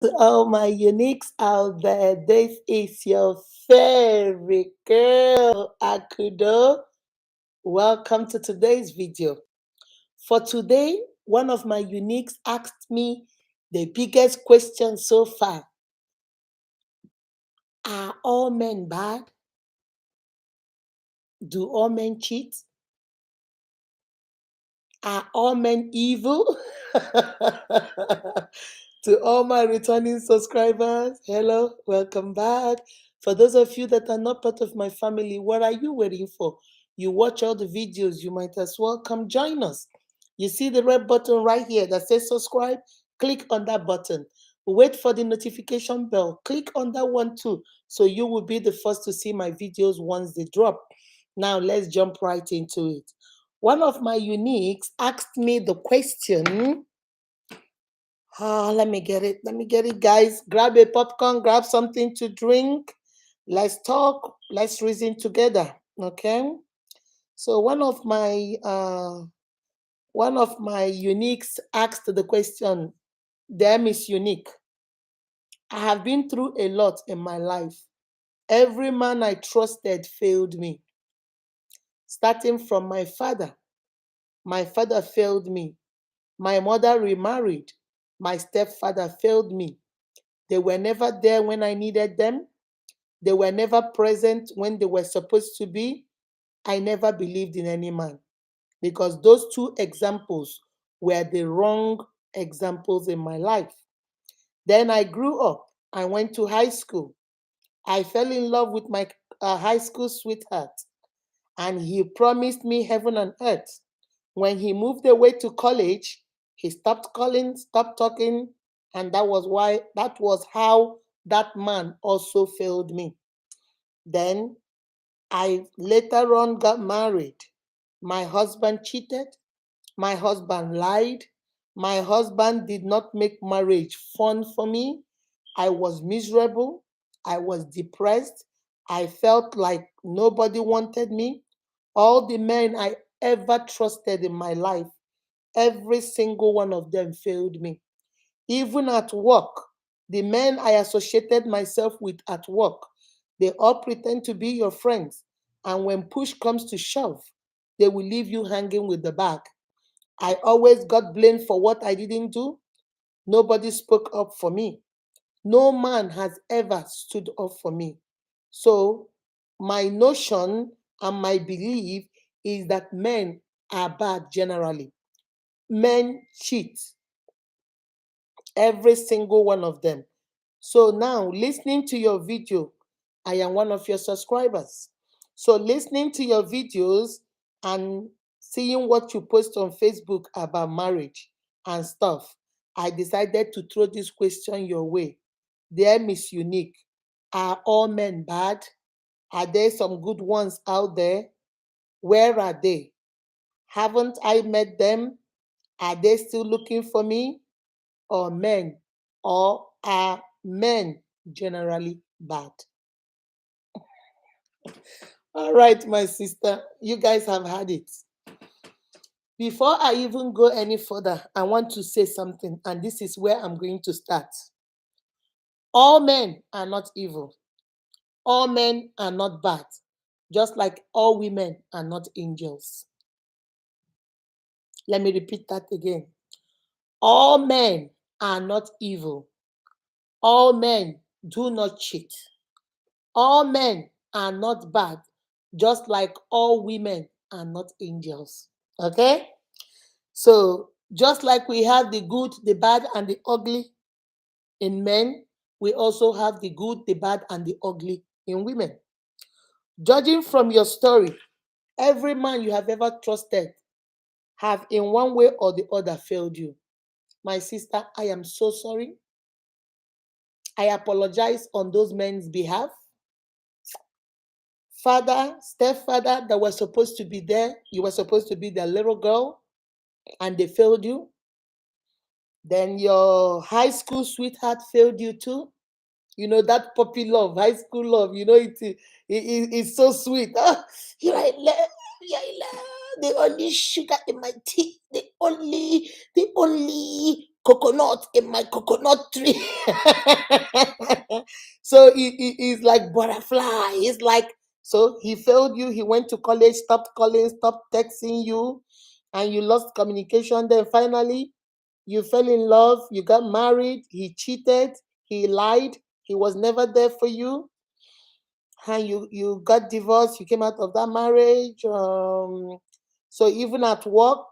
To all my uniques out there, this is your favorite girl, Akudo. Welcome to today's video. For today, one of my uniques asked me the biggest question so far. Are all men bad? Do all men cheat? Are all men evil? To all my returning subscribers, hello, welcome back. For those of you that are not part of my family, what are you waiting for? You watch all the videos, you might as well come join us. You see the red button right here that says subscribe? Click on that button. Wait for the notification bell. Click on that one too, so you will be the first to see my videos once they drop. Now, let's jump right into it. One of my uniques asked me the question. Let me get it. Let me get it, guys. Grab a popcorn, grab something to drink. Let's talk. Let's reason together. Okay. So one of my uniques asked the question. Them is unique. I have been through a lot in my life. Every man I trusted failed me. Starting from my father. My father failed me. My mother remarried. My stepfather failed me. They were never there when I needed them. They were never present when they were supposed to be. I never believed in any man because those two examples were the wrong examples in my life. Then I grew up. I went to high school. I fell in love with my high school sweetheart, and he promised me heaven and earth. When he moved away to college, he stopped calling, stopped talking, and that was how that man also failed me. Then I later on got married. My husband cheated. My husband lied. My husband did not make marriage fun for me. I was miserable. I was depressed. I felt like nobody wanted me. All the men I ever trusted in my life, every single one of them failed me. Even at work, the men I associated myself with at work, they all pretend to be your friends. And when push comes to shove, they will leave you hanging with the bag. I always got blamed for what I didn't do. Nobody spoke up for me. No man has ever stood up for me. So, my notion and my belief is that men are bad generally. Men cheat, every single one of them. So now, listening to your video, I am one of your subscribers. So, listening to your videos and seeing what you post on Facebook about marriage and stuff, I decided to throw this question your way. Dear Miss Unique, are all men bad? Are there some good ones out there? Where are they? Haven't I met them? Are they still looking for me? Or men? Or are men generally bad? All right, my sister, you guys have had it. Before I even go any further, I want to say something, and this is where I'm going to start. All men are not evil, all men are not bad, just like all women are not angels. Let me repeat that again. All men are not evil, all men do not cheat, all men are not bad, just like all women are not angels. Okay? So, just like we have the good, the bad, and the ugly in men, we also have the good, the bad, and the ugly in women. Judging from your story, every man you have ever trusted have in one way or the other failed you. My sister, I am so sorry. I apologize on those men's behalf. Father, stepfather that were supposed to be there, you were supposed to be their little girl, and they failed you. Then your high school sweetheart failed you too. You know that puppy love, high school love. You know it's so sweet. Ah, here I love, here I love. The only sugar in my tea. The only coconut in my coconut tree. So he's like butterfly. He's like, so he failed you. He went to college, stopped calling, stopped texting you, and you lost communication. Then finally, you fell in love, you got married, he cheated, he lied, he was never there for you, and you got divorced, you came out of that marriage. So even at work,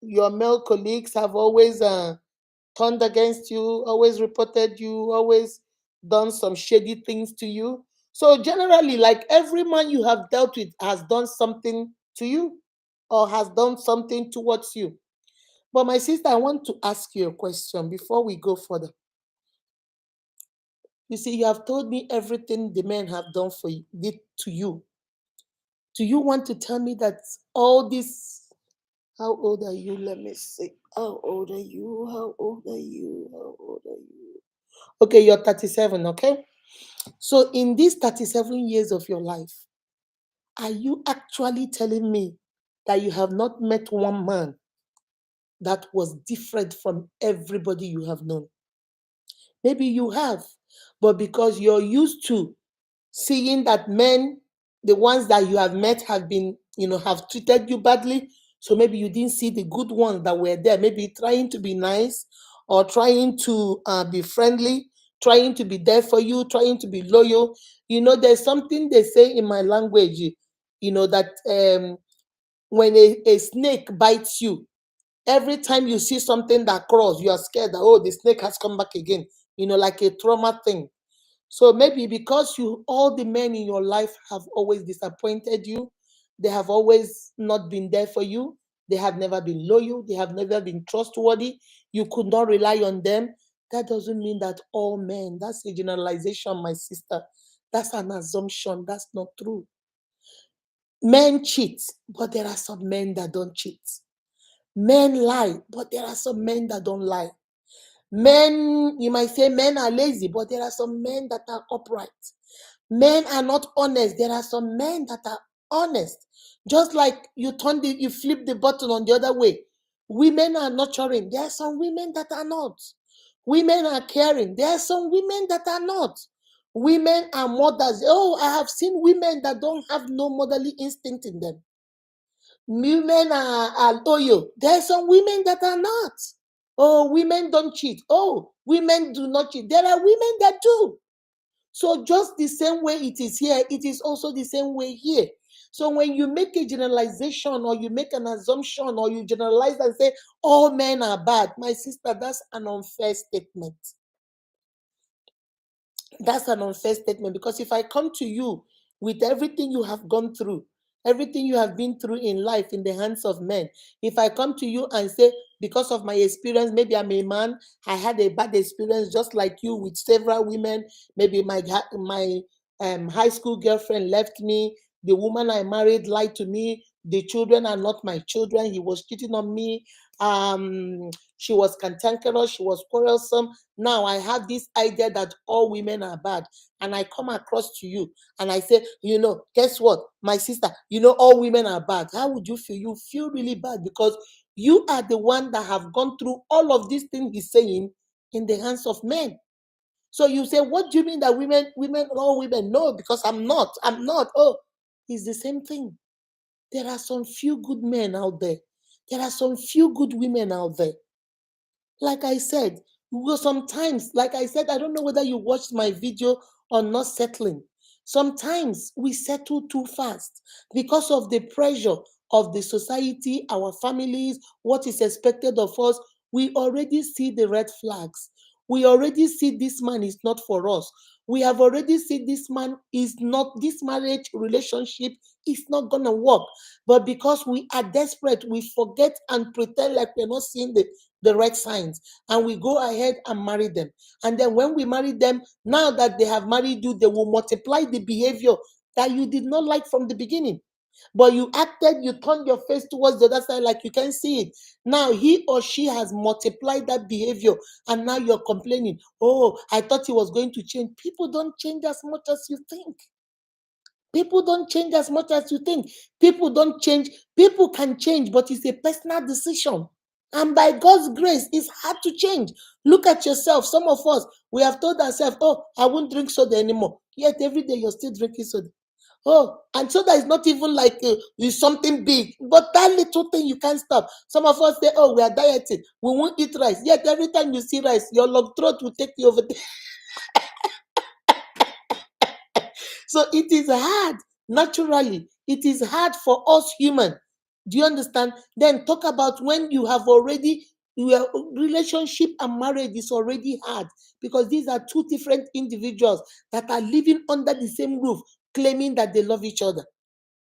your male colleagues have always turned against you, always reported you, always done some shady things to you. So generally, like every man you have dealt with has done something to you or has done something towards you. But my sister, I want to ask you a question before we go further. You see, you have told me everything the men have done for you, did to you. Do you want to tell me that all this? How old are you? Let me see. How old are you? How old are you? How old are you? Okay, you're 37, okay? So in these 37 years of your life, are you actually telling me that you have not met one man that was different from everybody you have known? Maybe you have, but because you're used to seeing that men, the ones that you have met, have been, have treated you badly. So maybe you didn't see the good ones that were there, maybe trying to be nice or trying to be friendly, trying to be there for you, trying to be loyal. There's something they say in my language, that when a snake bites you, every time you see something that crawls, you are scared that, oh, the snake has come back again, like a trauma thing. So maybe because all the men in your life have always disappointed you, they have always not been there for you, they have never been loyal, they have never been trustworthy, you could not rely on them. That doesn't mean that all men, that's a generalization, my sister. That's an assumption. That's not true. Men cheat, but there are some men that don't cheat. Men lie, but there are some men that don't lie. Men, you might say men are lazy, but there are some men that are upright. Men are not honest. There are some men that are honest. Just like you flip the button on the other way. Women are nurturing. There are some women that are not. Women are caring. There are some women that are not. Women are mothers. Oh, I have seen women that don't have no motherly instinct in them. Women are loyal. There are some women that are not. Oh, women don't cheat. Oh, women do not cheat. There are women that do. So just the same way it is here, it is also the same way here. So when you make a generalization or you make an assumption or you generalize and say all men are bad, my sister, that's an unfair statement. That's an unfair statement, because if I come to you with everything you have gone through, everything you have been through in life in the hands of men, if I come to you and say, because of my experience, maybe I'm a man, I had a bad experience just like you with several women, maybe my high school girlfriend left me, the woman I married lied to me, the children are not my children, he was cheating on me, she was cantankerous, she was quarrelsome. Now I have this idea that all women are bad, and I come across to you and I say, guess what, my sister, all women are bad. How would you feel? You feel really bad because you are the one that have gone through all of these things he's saying in the hands of men. So you say, what do you mean that all women? No, because I'm not. I'm not. Oh, it's the same thing. There are some few good men out there. There are some few good women out there. Like I said, sometimes, like I said, I don't know whether you watched my video on not settling. Sometimes we settle too fast because of the pressure of the society, our families, what is expected of us. We already see the red flags. We already see this man is not for us. We have already seen this man is not, this marriage relationship is not going to work. But because we are desperate, we forget and pretend like we're not seeing the right signs, and we go ahead and marry them. And then when we marry them, now that they have married you, they will multiply the behavior that you did not like from the beginning. But you acted, you turned your face towards the other side like you can see it. Now he or she has multiplied that behavior, and now you're complaining, oh, I thought he was going to change. People don't change as much as you think. People don't change as much as you think. People don't change. People can change, but it's a personal decision. And by God's grace, it's hard to change. Look at yourself. Some of us, we have told ourselves, oh, I won't drink soda anymore. Yet every day you're still drinking soda. Oh, and soda is not even like it's something big, but that little thing you can't stop. Some of us say, oh, we are dieting. We won't eat rice. Yet every time you see rice, your lung throat will take you over there. So it is hard, naturally. It is hard for us human. Do you understand? Then talk about when you have already, your relationship and marriage is already hard, because these are two different individuals that are living under the same roof, claiming that they love each other.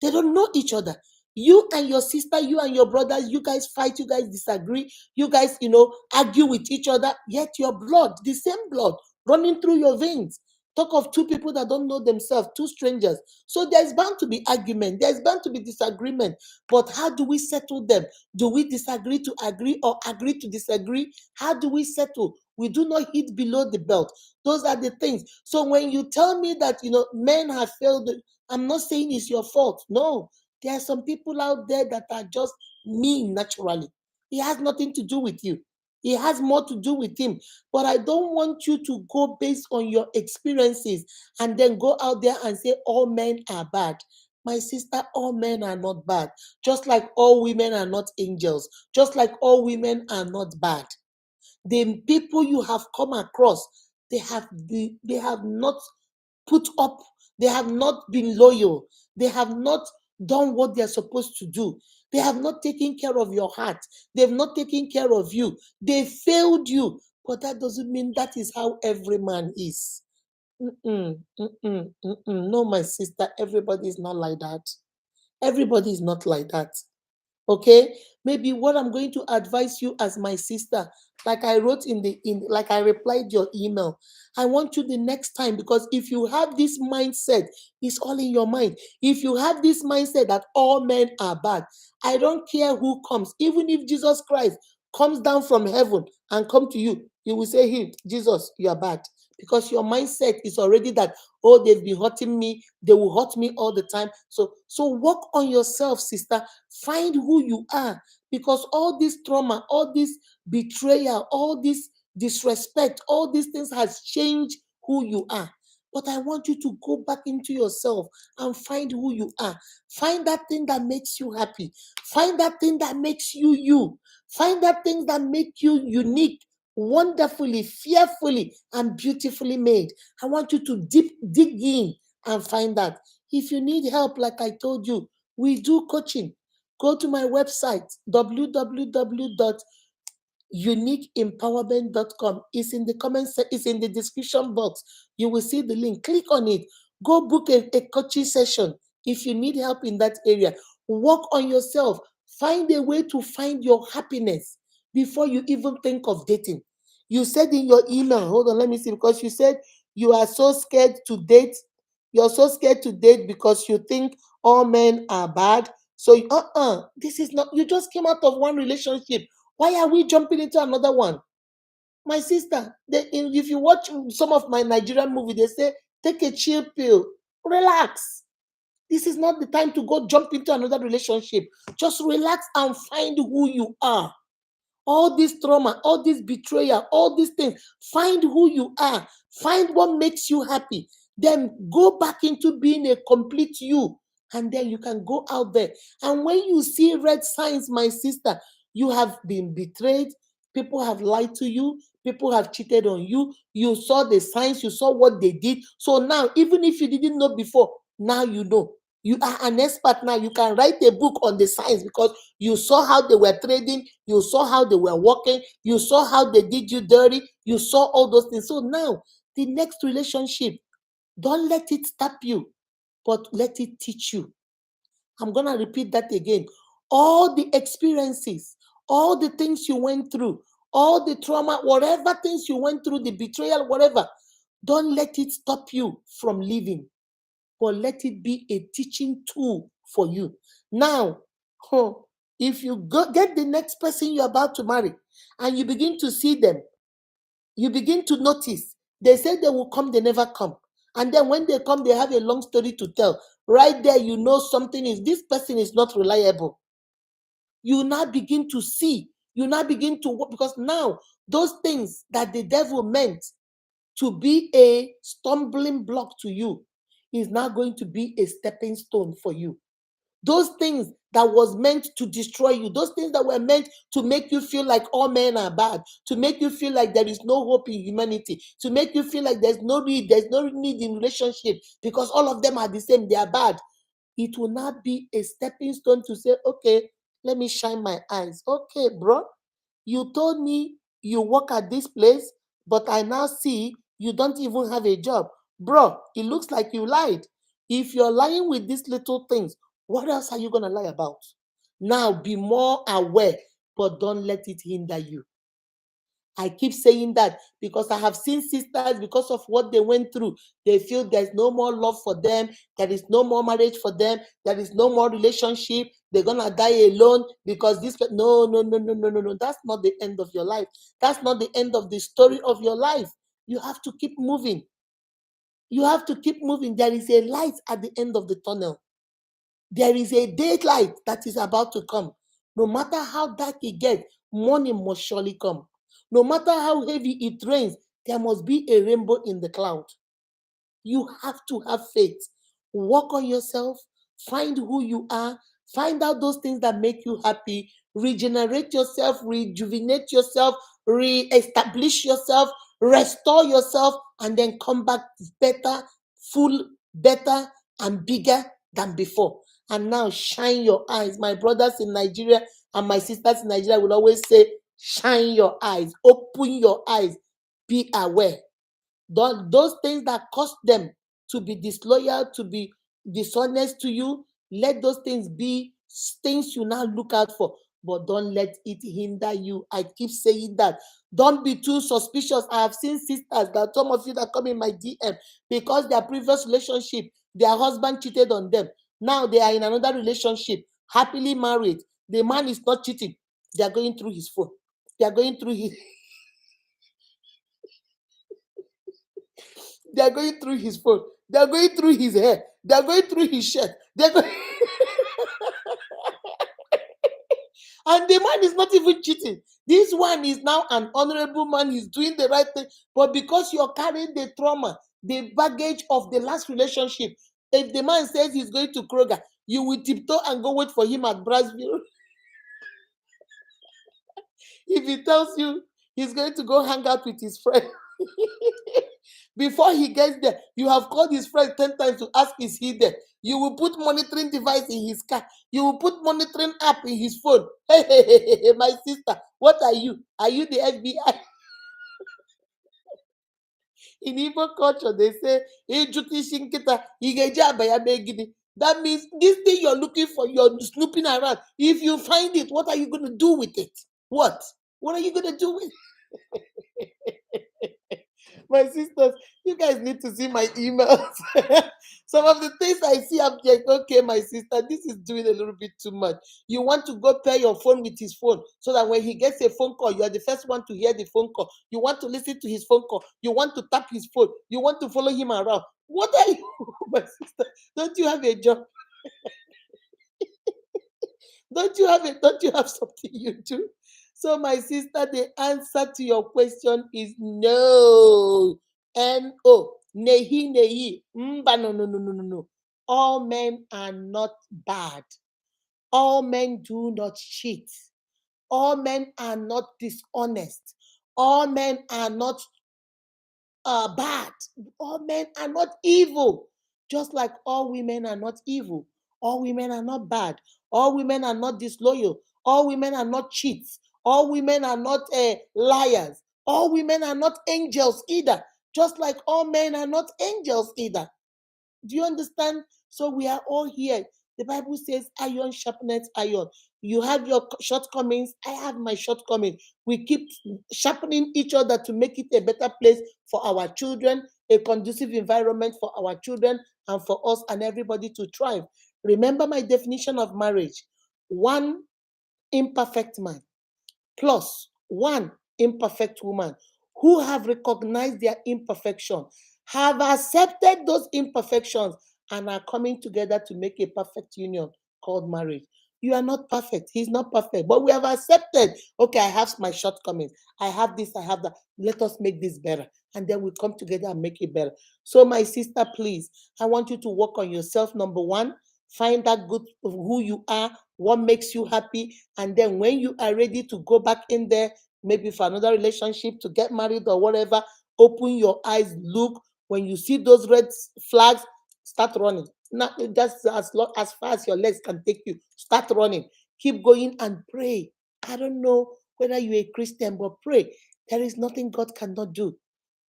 They don't know each other. You and your sister, you and your brothers, you guys fight, you guys disagree, you guys, argue with each other, yet your blood, the same blood running through your veins. Talk of two people that don't know themselves, two strangers. So there's bound to be argument, there's bound to be disagreement. But how do we settle them? Do we disagree to agree or agree to disagree? How do we settle? We do not hit below the belt. Those are the things. So when you tell me that men have failed, I'm not saying it's your fault. No, there are some people out there that are just mean naturally. It has nothing to do with you. It has more to do with him. But I don't want you to go based on your experiences and then go out there and say all men are bad. My sister, all men are not bad. Just like all women are not angels. Just like all women are not bad. The people you have come across, they have not put up, they have not been loyal, they have not done what they're supposed to do, they have not taken care of your heart, they've not taken care of you, they failed you. But that doesn't mean that is how every man is. No, my sister, everybody is not like that. Everybody is not like that. Okay, maybe what I'm going to advise you as my sister, like I wrote like I replied your email, I want you the next time, because if you have this mindset, it's all in your mind. If you have this mindset that all men are bad, I don't care who comes, even if Jesus Christ comes down from heaven and come to you, you will say, hey, Jesus, you are bad, because your mindset is already that, oh, they've been hurting me, they will hurt me all the time. So work on yourself, sister. Find who you are, because all this trauma, all this betrayal, all this disrespect, all these things has changed who you are. But I want you to go back into yourself and find who you are. Find that thing that makes you happy. Find that thing that makes you you. Find that thing that makes you unique, wonderfully, fearfully, and beautifully made. I want you to dig in and find that. If you need help, like I told you, we do coaching. Go to my website, www.uniqueempowerment.com. It's in the it's in the description box. You will see the link. Click on it. Go book a coaching session if you need help in that area. Work on yourself. Find a way to find your happiness before you even think of dating. You said in your email, hold on, let me see, because you said you are so scared to date. You're so scared to date because you think all men are bad. So, this is not, you just came out of one relationship. Why are we jumping into another one? My sister, if you watch some of my Nigerian movies, they say, take a chill pill, relax. This is not the time to go jump into another relationship. Just relax and find who you are. All this trauma, all this betrayal, all these things, find who you are. Find what makes you happy. Then go back into being a complete you. And then you can go out there. And when you see red signs, my sister, you have been betrayed. People have lied to you. People have cheated on you. You saw the signs. You saw what they did. So now, even if you didn't know before, now you know. You are an expert now. You can write a book on the signs, because you saw how they were trading. You saw how they were working. You saw how they did you dirty. You saw all those things. So now, the next relationship, don't let it stop you, but let it teach you. I'm going to repeat that again. All the experiences, all the things you went through, all the trauma, whatever things you went through, the betrayal, whatever, don't let it stop you from living, but let it be a teaching tool for you. Now, if you get the next person you're about to marry and you begin to see them, you begin to notice, they say they will come, they never come. And then when they come, they have a long story to tell. Right there, you know something is, this person is not reliable. You now begin to see You now begin to work, because now those things that the devil meant to be a stumbling block to you is now going to be a stepping stone for you. Those things that was meant to destroy you, those things that were meant to make you feel like all men are bad, to make you feel like there is no hope in humanity, to make you feel like there's no need in relationship because all of them are the same, they are bad. It will not be a stepping stone to say, okay, let me shine my eyes. Okay, bro, you told me you work at this place, but I now see you don't even have a job. Bro, it looks like you lied. If you're lying with these little things, what else are you going to lie about? Now be more aware, but don't let it hinder you. I keep saying that because I have seen sisters, because of what they went through, they feel there's no more love for them, there is no more marriage for them, there is no more relationship, they're gonna die alone because this. No, no, no, no, no, no, no. That's not the end of your life. That's not the end of the story of your life. You have to keep moving. You have to keep moving. There is a light at the end of the tunnel. There is a daylight that is about to come. No matter how dark it gets, morning must surely come. No matter how heavy it rains, there must be a rainbow in the cloud. You have to have faith. Work on yourself. Find who you are. Find out those things that make you happy. Regenerate yourself. Rejuvenate yourself. Re-establish yourself. Restore yourself. And then come back better, full, better, and bigger than before. And now shine your eyes. My brothers in Nigeria and my sisters in Nigeria will always say, shine your eyes. Open your eyes. Be aware. Those things that cause them to be disloyal, to be dishonest to you, let those things be things you now look out for, but don't let it hinder you. I keep saying that. Don't be too suspicious. I have seen sisters, that some of you that come in my DM, because their previous relationship, their husband cheated on them. Now they are in another relationship, happily married. The man is not cheating. They are going through his phone. They are going through his They are going through his phone. They are going through his hair. They are going through his shirt. They're going... And the man is not even cheating. This one is now an honorable man. He's doing the right thing. But because you're carrying the trauma, the baggage of the last relationship, if the man says he's going to Kroger, you will tiptoe and go wait for him at Brasville. If he tells you he's going to go hang out with his friend, before he gets there, you have called his friend 10 times to ask, is he there? You will put monitoring device in his car. You will put monitoring app in his phone. Hey, my sister, what are you? Are you the FBI? In Igbo culture, they say, that means this thing you're looking for, you're snooping around. If you find it, what are you going to do with it? What? What are you going to do with it? My sisters, you guys need to see my emails. Some of the things I see, I'm like, okay, my sister, this is doing a little bit too much. You want to go pair your phone with his phone so that when he gets a phone call, you are the first one to hear the phone call. You want to listen to his phone call. You want to tap his phone. You want to follow him around. What are you, my sister? Don't you have a job? Don't you have something you do? So, my sister, the answer to your question is no. N-O. Nehi, nehi. Mba, no, no, no, no, no, no. All men are not bad. All men do not cheat. All men are not dishonest. All men are not bad. All men are not evil. Just like all women are not evil. All women are not bad. All women are not disloyal. All women are not cheats. All women are not liars. All women are not angels either. Just like all men are not angels either. Do you understand? So we are all here. The Bible says, iron sharpens iron. You have your shortcomings, I have my shortcomings. We keep sharpening each other to make it a better place for our children, a conducive environment for our children and for us and everybody to thrive. Remember my definition of marriage: one imperfect man plus one imperfect woman who have recognized their imperfection, have accepted those imperfections, and are coming together to make a perfect union called marriage. You are not perfect. He's not perfect. But we have accepted, okay, I have my shortcomings. I have this, I have that. Let us make this better. And then we come together and make it better. So, my sister, please, I want you to work on yourself. Number one, find that good of who you are, what makes you happy. And then when you are ready to go back in there, maybe for another relationship, to get married or whatever, open your eyes, look. When you see those red flags, start running. Not just as far as your legs can take you. Start running. Keep going and pray. I don't know whether you're a Christian, but pray. There is nothing God cannot do.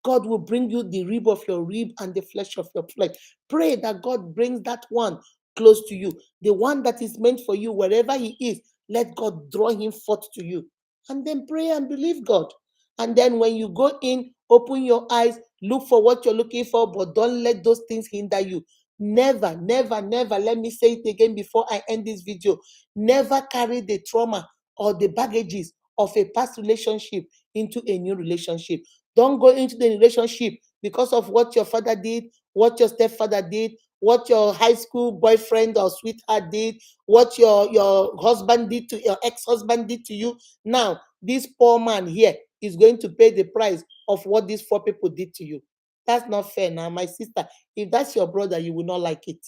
God will bring you the rib of your rib and the flesh of your flesh. Pray that God brings that one close to you. The one that is meant for you, wherever he is, let God draw him forth to you. And then pray and believe God. And then when you go in, open your eyes, look for what you're looking for, but don't let those things hinder you. Never, never, never, let me say it again before I end this video. Never carry the trauma or the baggages of a past relationship into a new relationship. Don't go into the relationship because of what your father did, what your stepfather did, what your high school boyfriend or sweetheart did, what your husband did to your ex-husband did to you. Now, this poor man here is going to pay the price of what these four people did to you. That's not fair now, my sister. If that's your brother, you will not like it.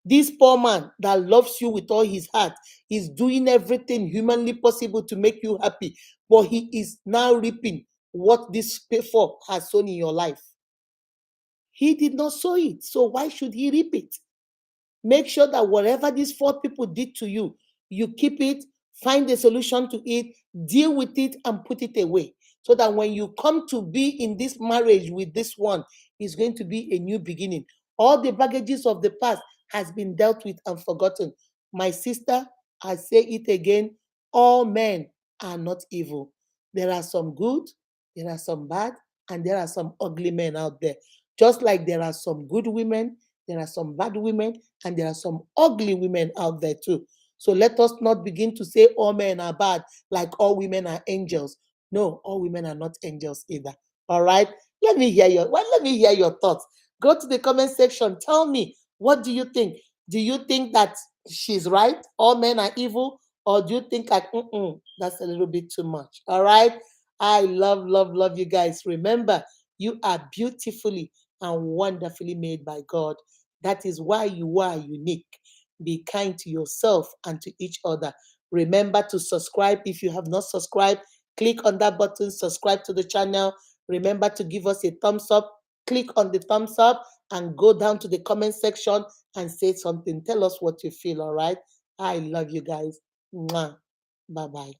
This poor man that loves you with all his heart is doing everything humanly possible to make you happy, but he is now reaping what this before has sown in your life. He did not sow it, so why should he reap it? Make sure that whatever these four people did to you, you keep it, find a solution to it, deal with it, and put it away. So that when you come to be in this marriage with this one, it's going to be a new beginning. All the baggages of the past has been dealt with and forgotten. My sister, I say it again, all men are not evil. There are some good, there are some bad, and there are some ugly men out there. Just like there are some good women, there are some bad women, and there are some ugly women out there too. So let us not begin to say all men are bad, like all women are angels. No, all women are not angels either. All right. Let me hear your thoughts. Go to the comment section. Tell me, what do you think? Do you think that she's right? All men are evil? Or do you think like, that's a little bit too much? All right. I love, love, love you guys. Remember, you are beautifully and wonderfully made by God. That is why you are unique. Be kind to yourself and to each other. Remember to subscribe if you have not subscribed. Click on that button, subscribe to the channel. Remember to give us a thumbs up. Click on the thumbs up and go down to the comment section and say something. Tell us what you feel, all right? I love you guys. Mwah. Bye-bye.